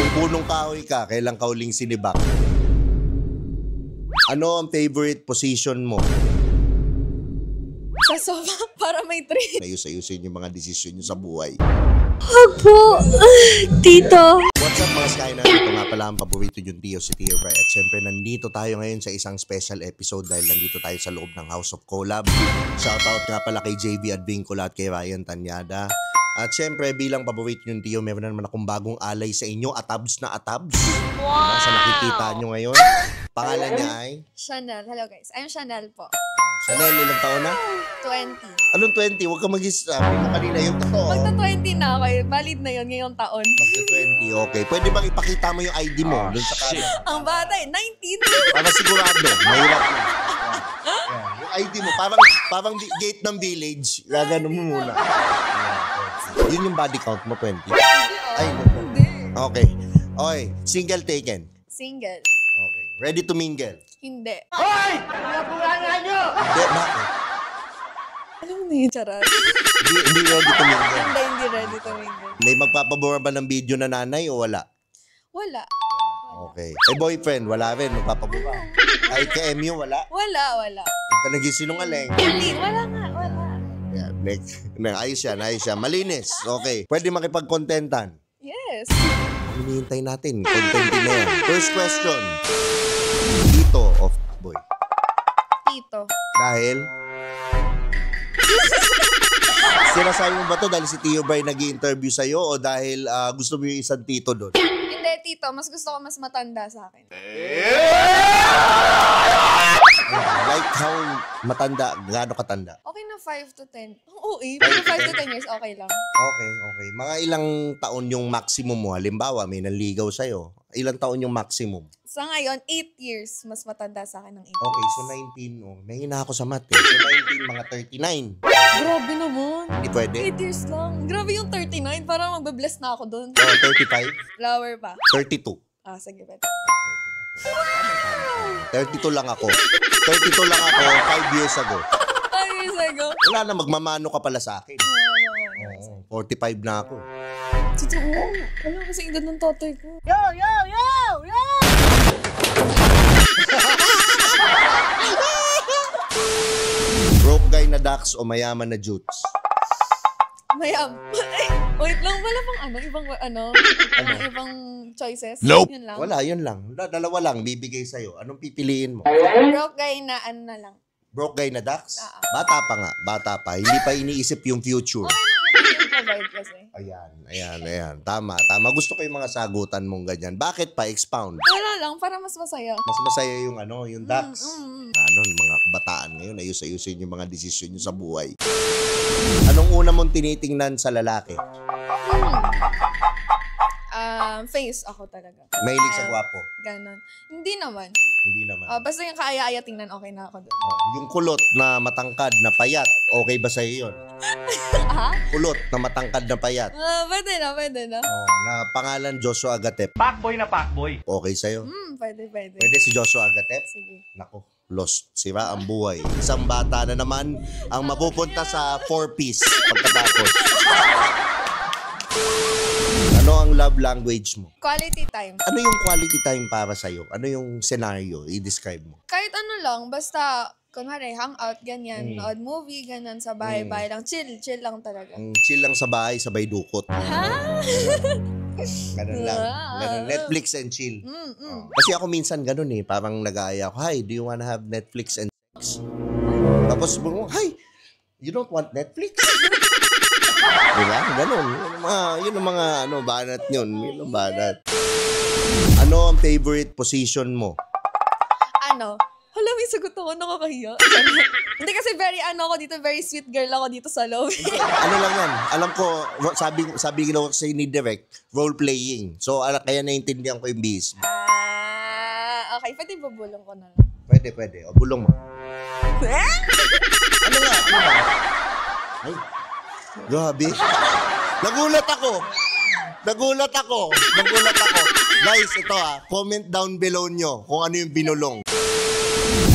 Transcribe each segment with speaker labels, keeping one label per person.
Speaker 1: Kung punong kahoy ka, kailan ka huling sinibak? Ano ang favorite position mo?
Speaker 2: Sa sofa, para may tree.
Speaker 1: Ayus-ayusin yung mga desisyon nyo sa buhay.
Speaker 2: Huwag po, tito.
Speaker 1: What's up mga Skynet? Ito nga pala ang paborito yung Tio, si Tio Bray. At syempre nandito tayo ngayon sa isang special episode dahil nandito tayo sa loob ng House of Collab. Shoutout nga pala kay JV Advincula at kay Ryan Tanyada. At syempre bilang paborito yung Tio, meron na naman akong bagong alay sa inyo, atabs na atabs.
Speaker 2: Wow!
Speaker 1: Sa nakikita nyo ngayon. Pangalan niya ay?
Speaker 2: Chanel. Hello guys, I'm Chanel po.
Speaker 1: Chanel, ilang taon na?
Speaker 2: 20.
Speaker 1: Anong 20? Huwag ka mag-isabi mo kanina yung totoo.
Speaker 2: Magta-20 na ako eh. Valid na yun ngayong taon.
Speaker 1: Magta-20, okay. Pwede bang ipakita mo yung ID mo dun sa kanan?
Speaker 2: Ang bata eh, 19.
Speaker 1: Para sigurado, mahirap na. Yan. Yung ID mo, parang gate ng village. Gagano mo muna. Yun yung body count mo, 20. Ay,
Speaker 2: Hindi.
Speaker 1: okay. Okay, single taken.
Speaker 2: Single.
Speaker 1: Okay. Ready to mingle?
Speaker 2: Hindi.
Speaker 1: Hoy! Hindi, bakit?
Speaker 2: Alam mo na yun, charot.
Speaker 1: Hindi ready to mingle.
Speaker 2: Hindi ready to mingle.
Speaker 1: May magpapabura ba ng video na nanay o wala?
Speaker 2: Wala.
Speaker 1: Okay. Eh, boyfriend, wala rin. Magpapabura. Ay, ka-MU, wala?
Speaker 2: Wala.
Speaker 1: Huwag ka nagisinungaling.
Speaker 2: Hindi, wala nga, wala.
Speaker 1: Yan, next. Ayos yan. Malinis. Okay. Pwede makipag-contentan.
Speaker 2: Yes.
Speaker 1: Hinihintay natin. Contentin na yan. First question. Tito of boy.
Speaker 2: Tito.
Speaker 1: Dahil? Sinasabi mo ba to dahil si Tio Bray nag-i-interview sa'yo o dahil gusto mo yung isang tito doon?
Speaker 2: Hindi, tito. Mas gusto ko mas matanda sa akin.
Speaker 1: Like how matanda, gaano katanda?
Speaker 2: Okay na 5 to 10. Oo eh. Pero 5 to 10 years, okay lang.
Speaker 1: Okay. Mga ilang taon yung maximum mo? Halimbawa, may nanligaw sa'yo. Ilang taon yung maximum?
Speaker 2: Sa ngayon, 8 years. Mas matanda sa akin ng 8 years.
Speaker 1: Okay, so 19. Oh, may hina ako sa math eh. So 19, mga 39.
Speaker 2: Grabe naman.
Speaker 1: Hindi pwede?
Speaker 2: 8 years lang. Grabe yung 39. Parang magbe-bless na ako doon.
Speaker 1: Oh, 35?
Speaker 2: Flower pa.
Speaker 1: 32.
Speaker 2: Ah, sige. Pwede.
Speaker 1: 32 lang ako. 5 years ago.
Speaker 2: 5 years ago.
Speaker 1: Wala na, magmamano ka pala sa akin. Oo, 45 na ako.
Speaker 2: Totoo. Wala kasi edad ng tatay ko.
Speaker 1: Broke guy na Dax o mayaman na Jutes?
Speaker 2: Mayam. Wait lang, wala pang ibang choices?
Speaker 1: Nope.
Speaker 2: Yun lang.
Speaker 1: Wala, yun lang. Dalawa lang, bibigay sa'yo. Anong pipiliin mo?
Speaker 2: Broke guy na na lang.
Speaker 1: Broke guy na Dax? Bata pa nga, bata pa. Hindi pa iniisip yung future.
Speaker 2: Okay lang yung provide kasi.
Speaker 1: Ayan. Tama. Gusto ko yung mga sagutan mong ganyan. Bakit pa? Expound.
Speaker 2: Wala lang, para mas masaya.
Speaker 1: Mas masaya yung yung Dax. Yung mga kabataan ngayon, ayus-ayusin yung mga desisyon nyo sa buhay. Anong una mong tinitingnan sa lalaki?
Speaker 2: Face ako talaga.
Speaker 1: Mahilig sa gwapo?
Speaker 2: Ganon. Hindi naman.
Speaker 1: Hindi naman.
Speaker 2: Basta yung kaaya-aya tingnan, okay na ako doon.
Speaker 1: Yung kulot na matangkad na payat, okay ba sa'yo yun? Kulot na matangkad na payat.
Speaker 2: Pwede na.
Speaker 1: Na pangalan Joshua Agatep.
Speaker 3: Pakboy na pakboy.
Speaker 1: Okay sa'yo?
Speaker 2: Pwede.
Speaker 1: Pwede si Joshua Agatep?
Speaker 2: Sige.
Speaker 1: Nako, lost. Sira ang buhay. Isang bata na naman ang mapupunta sa 4-piece pagkatapos. Ano ang love language mo?
Speaker 2: Quality time.
Speaker 1: Ano yung quality time para sa'yo? Ano yung scenario? I-describe mo.
Speaker 2: Kahit ano lang, basta, kunwari, hangout, ganyan, nood movie, ganyan, sa bahay-bahay lang. Chill lang talaga.
Speaker 1: Chill lang sa bahay, sabay dukot.
Speaker 2: Ha?
Speaker 1: Ganun lang. Ganun. Netflix and chill. Kasi ako minsan ganun eh. Parang nag-aaya ako, hi, do you wanna have Netflix and sex? Tapos, hi, you don't want Netflix? Diba? Ganun. Yun ang mga banat yun. Yun ang banat. Ano ang favorite position mo?
Speaker 2: Hala, may sagot ako. Nakakahiya. Hindi kasi ako dito. Very sweet girl ako dito sa loob.
Speaker 1: Ano lang yan? Alam ko, sabi ko sa ni Direct, role playing. So, kaya naiintindihan ko yung bis.
Speaker 2: Okay. Pwede bubulong ko na lang.
Speaker 1: Pwede. O, bulong mo. Ano nga? Ay, grabe. Nagulat ako. Guys, ito comment down below nyo kung ano yung binulong.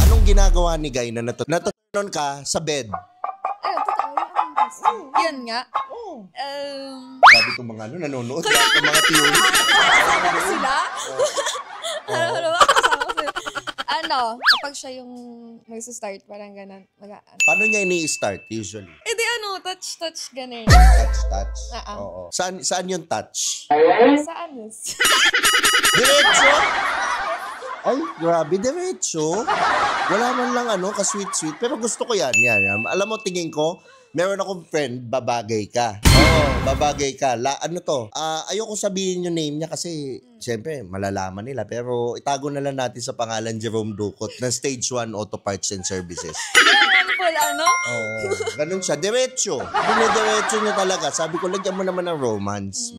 Speaker 1: Anong ginagawa ni Guy na natutunan ka sa bed?
Speaker 2: Totoo. Yan nga.
Speaker 1: Sabi ko mga nanonood. Mga theory.
Speaker 2: pag siya yung mag-start, parang ganun.
Speaker 1: Paano niya ini-start usually?
Speaker 2: Eh di ano, touch, ganun.
Speaker 1: Touch.
Speaker 2: Ah.
Speaker 1: Oo. Saan yung touch?
Speaker 2: Sa ano?
Speaker 1: Diretso? Ay, grabe, diretso. Wala man lang ka-sweet-sweet. Pero gusto ko yan. Alam mo, tingin ko, meron akong friend, babagay ka. Oo, babagay ka. Ayoko sabihin yung name niya kasi, siyempre, malalaman nila. Pero itago na lang natin sa pangalan Jerome Ducot ng Stage 1 Auto Parts and Services.
Speaker 2: Ano pala, no?
Speaker 1: Oo, ganun siya. Diretso. Dinidiretso niya talaga. Sabi ko, lagyan mo naman ng romance.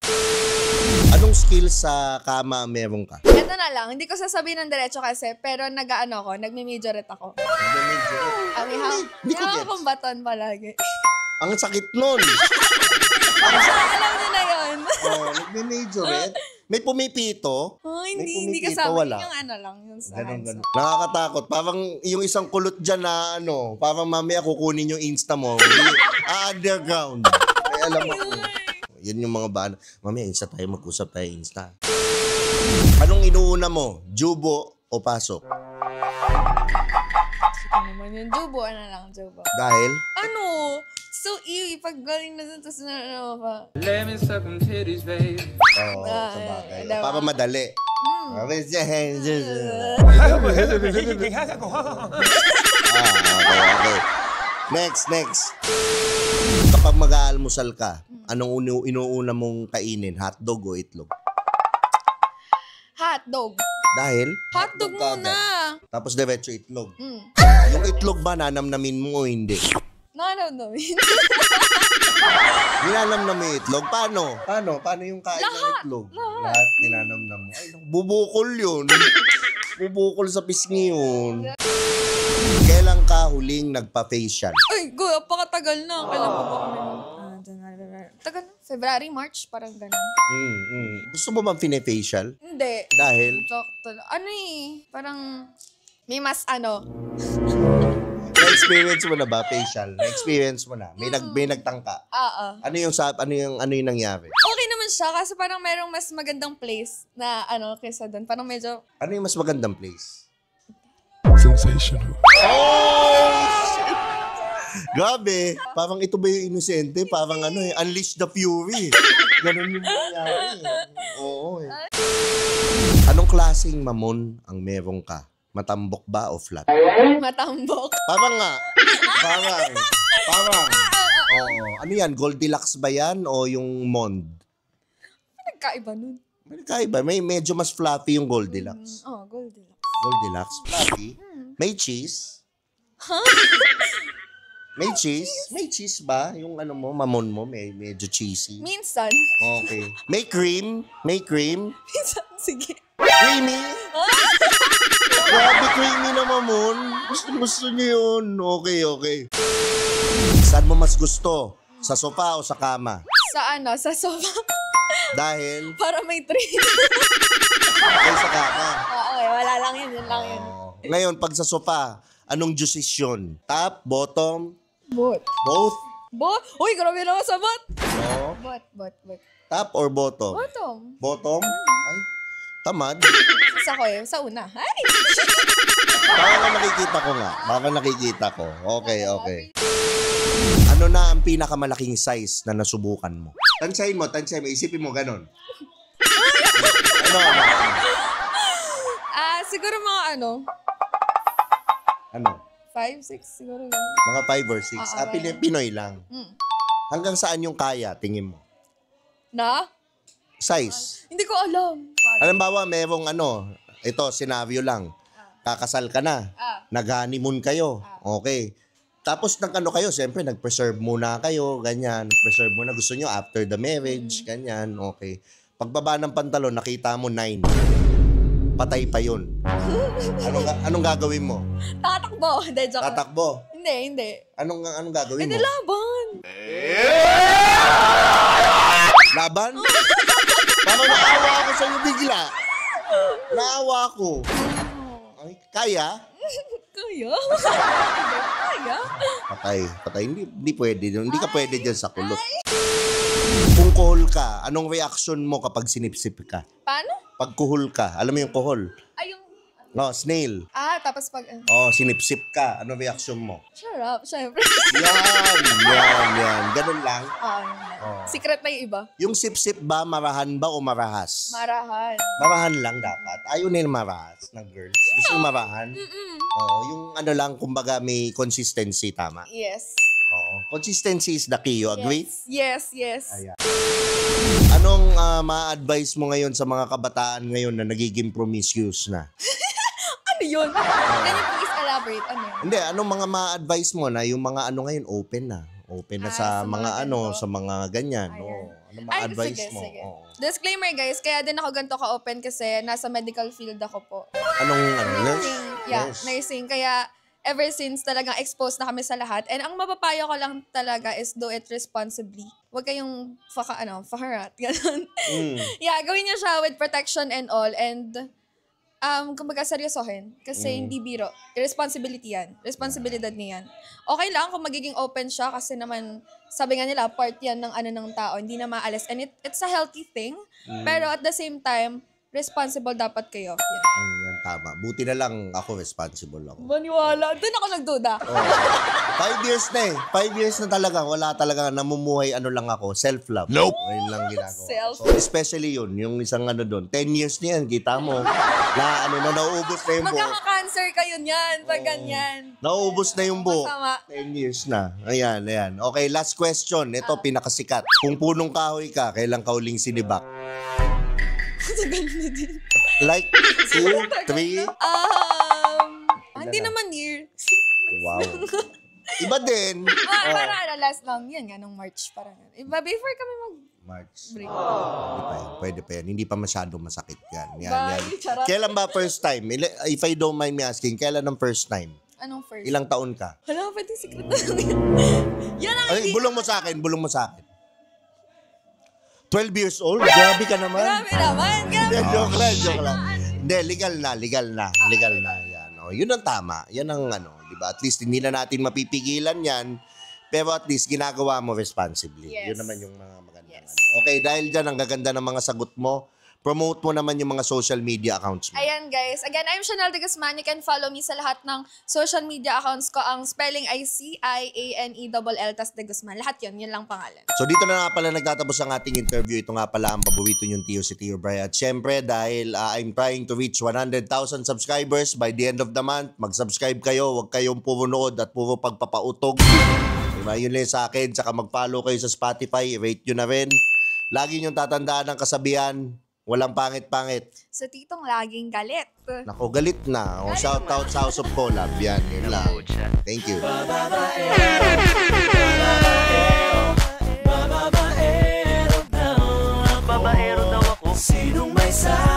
Speaker 1: Anong skill sa kama meron ka?
Speaker 2: Ito na lang, hindi ko sasabihin ng diretso kasi, pero nagme-majorette ako.
Speaker 1: Hindi ko gets.
Speaker 2: akong baton palagi.
Speaker 1: Ang sakit nun.
Speaker 2: Alam niyo na yun.
Speaker 1: Nagme-majorette. May pumipito.
Speaker 2: Oh,
Speaker 1: May
Speaker 2: hindi
Speaker 1: pumipito,
Speaker 2: kasama.
Speaker 1: wala.
Speaker 2: Yung lang, yung sa
Speaker 1: Ganun. Nakakatakot. Parang yung isang kulot dyan na parang mamaya kukunin yung Insta mo. Underground. May alam ako. Yan yung mga bana. Mamaya, Insta tayo. Mag-usap tayo, Insta. Anong inuuna mo? Jubo o pasok?
Speaker 2: Ito naman yung Jubo.
Speaker 1: Dahil?
Speaker 2: So, pag galing na dun, tapos pa.
Speaker 3: Let me suck them titties, babe.
Speaker 1: Oo, sa bagay.
Speaker 2: diba?
Speaker 1: Para madali. Okay. Next. Kapag mag-aalmusal ka, anong inuuna mong kainin? Hotdog o itlog?
Speaker 2: Hotdog.
Speaker 1: Dahil?
Speaker 2: Hotdog muna.
Speaker 1: Tapos diretso itlog. Yung itlog ba, nanamnamin mo o hindi?
Speaker 2: Nanamnamin.
Speaker 1: Ninanamnam mo yung itlog? Paano? Paano yung kain ng itlog? Lahat ninanamnam mo. Ay, bubukol yun. Bubukol sa pisngi yun. Kailan ka huling nagpa-facial?
Speaker 2: Ay, pakatagal na. Kailan pa ba kami? Tagal na. February, March, parang ganun.
Speaker 1: Gusto mo bang fine-facial?
Speaker 2: Hindi.
Speaker 1: Dahil?
Speaker 2: Parang may mas
Speaker 1: Na-experience mo na ba facial? Na-experience mo na? May nagtangka?
Speaker 2: Oo.
Speaker 1: Ano yung nangyari?
Speaker 2: Okay naman siya kasi parang merong mas magandang place na kaysa doon. Parang medyo...
Speaker 1: Ano yung mas magandang place?
Speaker 4: Sensational.
Speaker 1: Grabe. Parang ito ba yung inosente? Parang Unleash the Fury. Ganun yung nangyari. Oo eh. Anong klaseng mamon ang meron ka? Matambok ba o flat?
Speaker 2: Matambok.
Speaker 1: Parang nga. Parang. Oo. Ano yan? Goldilocks ba yan o yung Mond?
Speaker 2: Nagkaiba nun.
Speaker 1: Magkaiba. May medyo mas fluffy yung Goldilocks.
Speaker 2: Goldilocks.
Speaker 1: Goldilocks? Fluffy? May cheese? May cheese? May cheese ba? Yung mamon mo, medyo cheesy.
Speaker 2: Minsan.
Speaker 1: Okay. May cream?
Speaker 2: Minsan, sige.
Speaker 1: Creamy? Grabe, creamy na mamon. Gusto niyo yun. Okay. Saan mo mas gusto? Sa sofa o sa kama?
Speaker 2: Sa sofa.
Speaker 1: Dahil?
Speaker 2: Para may tree.
Speaker 1: Ay, sa kama.
Speaker 2: Oo, wala lang yun. Yun lang yun.
Speaker 1: Ngayon, pag sa sofa, anong decision? Top, bottom?
Speaker 2: Both.
Speaker 1: Both?
Speaker 2: Uy, grabe naman sa bot.
Speaker 1: No?
Speaker 2: Bot.
Speaker 1: Top or bottom?
Speaker 2: Bottom.
Speaker 1: Bottom? Ay, tamad.
Speaker 2: Sa una. Ay!
Speaker 1: Baka nakikita ko. Okay. Ano na ang pinakamalaking size na nasubukan mo? Tansyahin mo. Isipin mo ganun. Ano?
Speaker 2: Siguro mga
Speaker 1: Ano?
Speaker 2: 5, 6 siguro.
Speaker 1: Mga 5 or 6.
Speaker 2: Okay.
Speaker 1: Pinoy lang. Hanggang saan yung kaya, tingin mo?
Speaker 2: Na?
Speaker 1: Size.
Speaker 2: Hindi ko alam.
Speaker 1: Halimbawa, merong ito, senaryo lang. Kakasal ka na. Nag-honeymoon kayo. Okay. Tapos kayo, siyempre, nag-preserve muna kayo, ganyan. Nag-preserve muna. Gusto nyo after the marriage, ganyan. Okay. Pagbaba ng pantalon, nakita mo 9. Patay pa yun. Anong gagawin mo?
Speaker 2: Tatakbo. Hindi, joke.
Speaker 1: Tatakbo?
Speaker 2: Hindi.
Speaker 1: Anong gagawin mo?
Speaker 2: Hindi, laban.
Speaker 1: Laban? Parang naawa ako sa'yo bigla. Naawa ako. Ay, kaya?
Speaker 2: Kaya? Kaya?
Speaker 1: Patay. Hindi pwede. Hindi ka pwede dyan sa kulot. Kung kuhol ka, anong reaction mo kapag sinipsip ka?
Speaker 2: Paano?
Speaker 1: Pag kuhol ka, alam mo yung kuhol?
Speaker 2: Ay, yung...
Speaker 1: Snail.
Speaker 2: Tapos Tapos pag,
Speaker 1: sinipsip ka. Ano reaction mo?
Speaker 2: sarap, syempre.
Speaker 1: Yan. Ganun lang.
Speaker 2: Secret na yung iba.
Speaker 1: Yung sip-sip ba, marahan ba o marahas?
Speaker 2: Marahan.
Speaker 1: Marahan lang dapat. Ayaw nila marahas ng girls. Gusto yung marahan. Yung ano lang, kumbaga may consistency, tama?
Speaker 2: Yes.
Speaker 1: Consistency is the key. You agree?
Speaker 2: Yes.
Speaker 1: Ayan. Anong ma-advise mo ngayon sa mga kabataan ngayon na nagiging promiscuous na?
Speaker 2: Ano yun? Can you please elaborate? Ano yun?
Speaker 1: Hindi, anong mga ma-advise mo na yung mga ano ngayon open na? Open na sa mga ano,
Speaker 2: ganito.
Speaker 1: sa mga ganyan.
Speaker 2: Ayan.
Speaker 1: Ano ma-advise mo?
Speaker 2: Sige. Disclaimer guys, kaya din ako ganito ka-open kasi nasa medical field ako po.
Speaker 1: Anong nurse?
Speaker 2: Nursing. Kaya ever since talagang exposed na kami sa lahat. And ang mapapayo ko lang talaga is do it responsibly. Huwag kayong faharat. Ganun. Yeah, gawin niyo siya with protection and all. And kumbaga seryosohin. Kasi hindi biro. Responsibility yan. Responsibilidad niya yan. Okay lang kung magiging open siya kasi naman, sabi nga nila, part yan ng ng tao. Hindi na maalis. And it's a healthy thing. Pero at the same time, responsible dapat kayo.
Speaker 1: Yan, tama. Buti na lang ako responsible ako.
Speaker 2: Maniwala. Doon ako nagduda.
Speaker 1: 5 years na 5 years na talaga. Wala talaga namumuhay lang ako. Self-love.
Speaker 4: Nope.
Speaker 1: Ayun lang ginagawa.
Speaker 2: Self.
Speaker 1: So, especially yun. Yung isang doon. 10 years na yan. Kita mo. Na nauubos na yung buo.
Speaker 2: Magkaka-cancer kayo niyan pag ganyan.
Speaker 1: Nauubos na yung buo.
Speaker 2: Masama.
Speaker 1: 10 years na. Ayan. Okay, last question. Ito, pinakasikat. Kung punong kahoy ka, kailan ka uling sinibak? Like 2, 3?
Speaker 2: Hindi naman year.
Speaker 1: Wow. Iba din.
Speaker 2: Para last lang. Yan nga, nung March. Parang iba, before kami
Speaker 1: March.
Speaker 2: break.
Speaker 1: Pwede pa yan. Hindi pa masyadong masakit yan. Yan.
Speaker 2: Bye, charot.
Speaker 1: Kailan ba first time? If I don't mind me asking, kailan ang first time?
Speaker 2: Anong first?
Speaker 1: Ilang taon ka?
Speaker 2: Hala, pwede secret na lang yan. Yan ang
Speaker 1: Ay, bulong mo sa akin. 12 years old? Grabe ka naman.
Speaker 2: Grabe naman.
Speaker 1: Joke lang. Hindi, legal na. Yan. Yun ang tama. Yan ang di ba? At least hindi na natin mapipigilan yan. Pero at least ginagawa mo responsibly.
Speaker 2: Yes.
Speaker 1: Yun naman yung mga magandang
Speaker 2: Yes.
Speaker 1: Okay, dahil dyan, ang gaganda ng mga sagot mo, promote mo naman yung mga social media accounts mo.
Speaker 2: Ayan guys. Again, I'm Chanel de Guzman. You can follow me sa lahat ng social media accounts ko. Ang spelling ay CIANELL tas de Guzman. Lahat yun. Yun lang pangalan.
Speaker 1: So dito na nga pala nagtatapos ang ating interview. Ito nga pala ang paborito niyong Tio, si Tio Bray. At syempre, dahil I'm trying to reach 100,000 subscribers by the end of the month, mag-subscribe kayo. Huwag kayong puro nood at puro pagpapautog. Diba? Yun lang sa akin. Saka mag-follow kayo sa Spotify. Rate nyo na rin. Lagi niyong tatandaan ang kasabihan. Walang pangit-pangit.
Speaker 2: Sa titong laging galit.
Speaker 1: Nako, galit na. Shout out sa House of Collab. Yan, yun lang. Thank you.
Speaker 5: Babaero daw ako. Sinong may sa